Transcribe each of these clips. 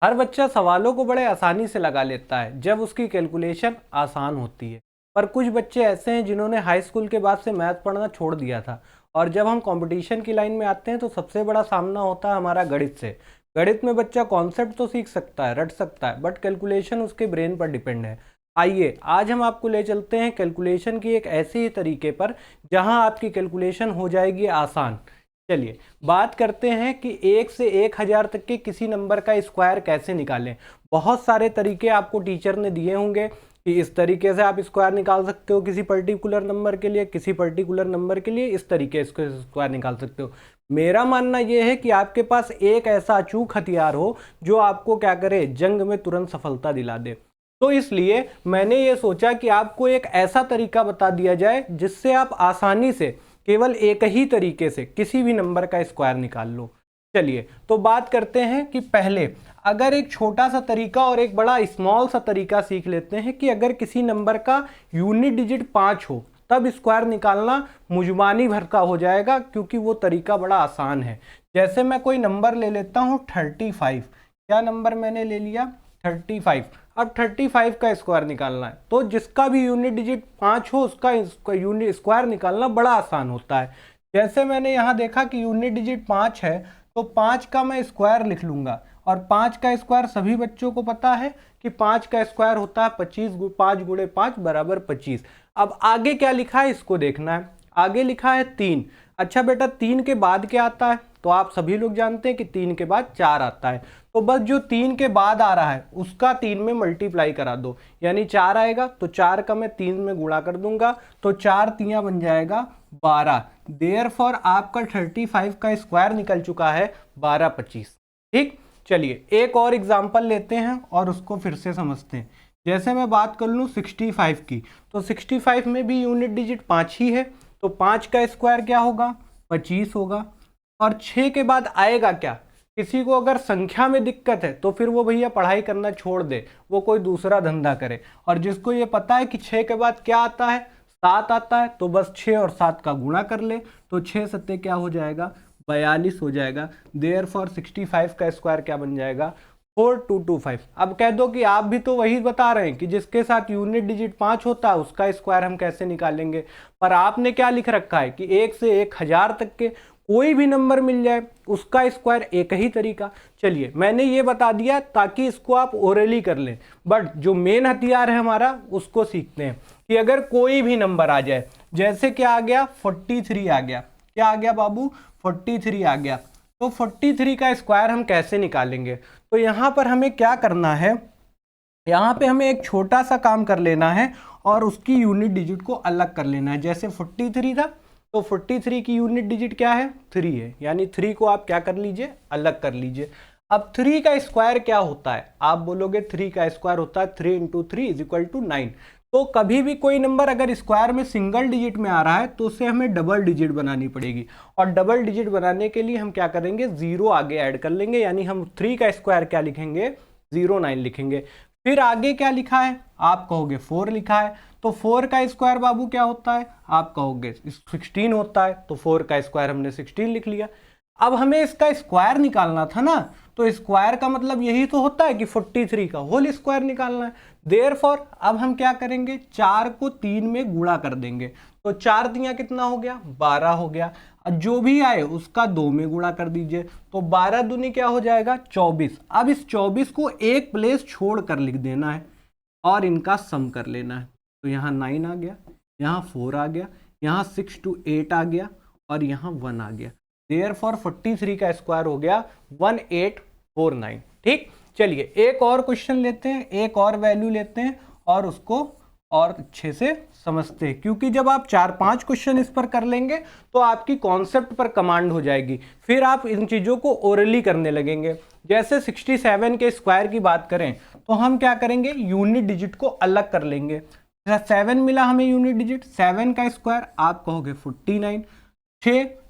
हर बच्चा सवालों को बड़े आसानी से लगा लेता है जब उसकी कैलकुलेशन आसान होती है। पर कुछ बच्चे ऐसे हैं जिन्होंने हाई स्कूल के बाद से मैथ पढ़ना छोड़ दिया था, और जब हम कंपटीशन की लाइन में आते हैं तो सबसे बड़ा सामना होता है हमारा गणित से। गणित में बच्चा कॉन्सेप्ट तो सीख सकता है, रट सकता है, बट कैलकुलेशन उसके ब्रेन पर डिपेंड है। आइए आज हम आपको ले चलते हैं कैलकुलेशन की एक ऐसे ही तरीके पर जहां आपकी कैलकुलेशन हो जाएगी आसान। चलिए बात करते हैं कि 1 से 1000 तक के किसी नंबर का स्क्वायर कैसे निकालें। बहुत सारे तरीके आपको टीचर ने दिए होंगे कि इस तरीके से आप स्क्वायर निकाल सकते हो किसी पर्टिकुलर नंबर के लिए, किसी पर्टिकुलर नंबर के लिए इस तरीके से स्क्वायर निकाल सकते हो। मेरा मानना यह है कि आपके पास एक ऐसा अचूक हथियार हो जो आपको क्या करे, जंग में तुरंत सफलता दिला दे। तो इसलिए मैंने ये सोचा कि आपको एक ऐसा तरीका बता दिया जाए जिससे आप आसानी से केवल एक ही तरीके से किसी भी नंबर का स्क्वायर निकाल लो। चलिए तो बात करते हैं कि पहले अगर एक छोटा सा तरीका और एक बड़ा स्मॉल सा तरीका सीख लेते हैं कि अगर किसी नंबर का यूनिट डिजिट 5 हो तब स्क्वायर निकालना मुजबानी भर का हो जाएगा, क्योंकि वो तरीका बड़ा आसान है। जैसे मैं कोई नंबर ले लेता हूँ 35। क्या नंबर मैंने ले लिया? 35। अब 35 का स्क्वायर निकालना है तो जिसका भी यूनिट डिजिट 5 हो उसका यूनिट स्क्वायर निकालना बड़ा आसान होता है। जैसे मैंने यहाँ देखा कि यूनिट डिजिट 5 है तो 5 का मैं स्क्वायर लिख लूंगा, और 5 का स्क्वायर सभी बच्चों को पता है कि 5 का स्क्वायर होता है 25, 5 गुणे 5 बराबर 25। अब आगे क्या लिखा है इसको देखना है। आगे लिखा है 3। अच्छा बेटा 3 के बाद क्या आता है? तो आप सभी लोग जानते हैं कि 3 के बाद 4 आता है। तो बस जो 3 के बाद आ रहा है उसका 3 में मल्टीप्लाई करा दो, यानी 4 आएगा तो 4 का मैं 3 में गुणा कर दूंगा तो 4 तियां बन जाएगा 12। देयरफॉर आपका 35 का स्क्वायर निकल चुका है 1225। ठीक, चलिए एक और एग्जांपल लेते हैं और उसको फिर से समझते हैं। जैसे मैं बात कर लूँ 65 की, तो 65 में भी यूनिट डिजिट 5 ही है, तो 5 का स्क्वायर क्या होगा? 25 होगा। और 6 के बाद आएगा क्या? किसी को अगर संख्या में दिक्कत है तो फिर वो भैया पढ़ाई करना छोड़ दे, वो कोई दूसरा धंधा करे। और जिसको ये पता है कि 6 के बाद क्या आता है? 7 आता है, तो बस 6 और 7 का गुणा कर ले तो 6 सत्ते क्या हो जाएगा? 42 हो जाएगा। देयरफॉर 65 का स्क्वायर क्या बन जाएगा? 4225। अब कह दो कि आप भी तो वही बता रहे हैं कि जिसके साथ यूनिट डिजिट 5 होता है उसका स्क्वायर हम कैसे निकालेंगे, पर आपने क्या लिख रखा है कि 1 से 1000 तक के कोई भी नंबर मिल जाए उसका स्क्वायर एक ही तरीका। चलिए मैंने ये बता दिया ताकि इसको आप ओरली कर लें, बट जो मेन हथियार है हमारा उसको सीखते हैं कि अगर कोई भी नंबर आ जाए, जैसे क्या आ गया? 43 आ गया। क्या आ गया बाबू? 43 आ गया। तो 43 का स्क्वायर हम कैसे निकालेंगे? तो यहां पर हमें क्या करना है, यहां पे हमें एक छोटा सा काम कर लेना है और उसकी यूनिट डिजिट को अलग कर लेना है। जैसे 43 था तो 43 की यूनिट डिजिट क्या है? 3 है, यानी 3 को आप क्या कर लीजिए? अलग कर लीजिए। अब 3 का स्क्वायर क्या होता है? आप बोलोगे 3 का स्क्वायर होता है 3 इंटू 3 इज इक्वल टू 9। तो कभी भी कोई नंबर अगर स्क्वायर में सिंगल डिजिट में आ रहा है तो उसे हमें डबल डिजिट बनानी पड़ेगी, और डबल डिजिट बनाने के लिए हम क्या करेंगे? 0 आगे ऐड कर लेंगे, यानी हम 3 का स्क्वायर क्या लिखेंगे? 09 लिखेंगे। फिर आगे क्या लिखा है? आप कहोगे 4 लिखा है, तो 4 का स्क्वायर बाबू क्या होता है? आप कहोगे 16 होता है, तो 4 का स्क्वायर हमने 16 लिख लिया। अब हमें इसका स्क्वायर निकालना था ना, तो स्क्वायर का मतलब यही तो होता है कि 43 का होल स्क्वायर निकालना है। देयरफॉर अब हम क्या करेंगे? 4 को 3 में गुणा कर देंगे, तो 4 दिया कितना हो गया? 12 हो गया। जो भी आए उसका 2 में गुणा कर दीजिए, तो 12 दूनी क्या हो जाएगा? 24। अब इस 24 को एक प्लेस छोड़ कर लिख देना है और इनका सम कर लेना है। तो यहाँ 9 आ गया, यहाँ 4 आ गया, यहाँ 6 to 8 आ गया, और यहाँ 1 आ गया। देयरफॉर 43 का स्क्वायर हो गया 1849। ठीक, चलिए एक और क्वेश्चन लेते हैं, एक और वैल्यू लेते हैं और उसको और अच्छे से समझते हैं, क्योंकि जब आप 4-5 क्वेश्चन इस पर कर लेंगे तो आपकी कॉन्सेप्ट पर कमांड हो जाएगी, फिर आप इन चीज़ों को ओरली करने लगेंगे। जैसे 67 के स्क्वायर की बात करें तो हम क्या करेंगे? यूनिट डिजिट को अलग कर लेंगे। 7 मिला हमें यूनिट डिजिट, 7 का स्क्वायर आप कहोगे 49।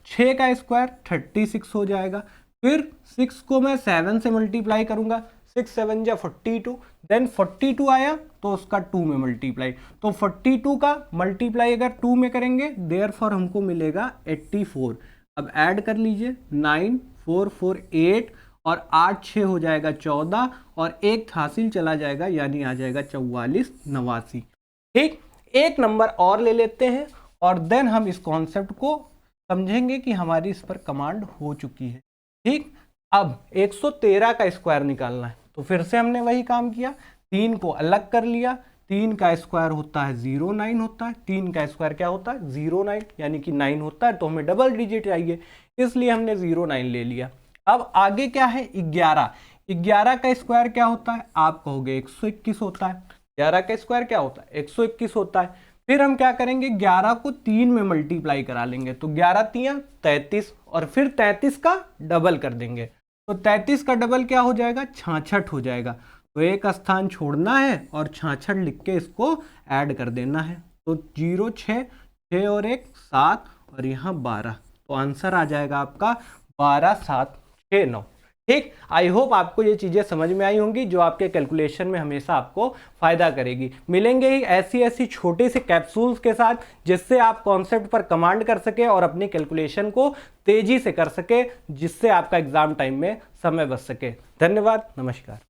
6 का स्क्वायर 36 हो जाएगा। फिर 6 को मैं 7 से मल्टीप्लाई करूंगा, 6 7 जा 42, देन 42 आया तो उसका 2 में मल्टीप्लाई, तो 42 का मल्टीप्लाई अगर 2 में करेंगे देयरफॉर हमको मिलेगा 84। अब ऐड कर लीजिए 9 4 4 8 और 8 6 हो जाएगा 14 और एक हासिल चला जाएगा यानी आ जाएगा 44 89। ठीक, एक नंबर और ले लेते हैं और देन हम इस कॉन्सेप्ट को समझेंगे कि हमारी इस पर कमांड हो चुकी है। ठीक, अब 113 का स्क्वायर निकालना है तो फिर से हमने वही काम किया, 3 को अलग कर लिया। 3 का स्क्वायर होता है 09 होता है, 3 का स्क्वायर क्या होता है 09 यानी कि 9 होता है, तो हमें डबल डिजिट चाहिए इसलिए हमने 09 ले लिया। अब आगे क्या है 11, 11 का स्क्वायर क्या होता है आप कहोगे 121 होता है, 11 का स्क्वायर क्या होता है 121 होता है। फिर हम क्या करेंगे 11 को 3 में मल्टीप्लाई करा लेंगे तो 11 3 33 और फिर 33 का डबल कर देंगे तो 33 का डबल क्या हो जाएगा 66 हो जाएगा। तो एक स्थान छोड़ना है और 66 लिख के इसको ऐड कर देना है तो 0 6 6 और 1 7 और यहाँ 12, तो आंसर आ जाएगा आपका 12 7 6 9। ठीक, आई होप आपको ये चीज़ें समझ में आई होंगी जो आपके कैलकुलेशन में हमेशा आपको फायदा करेगी। मिलेंगे ही ऐसी ऐसी छोटे से कैप्सूल्स के साथ जिससे आप कॉन्सेप्ट पर कमांड कर सके और अपनी कैलकुलेशन को तेजी से कर सके, जिससे आपका एग्जाम टाइम में समय बच सके। धन्यवाद, नमस्कार।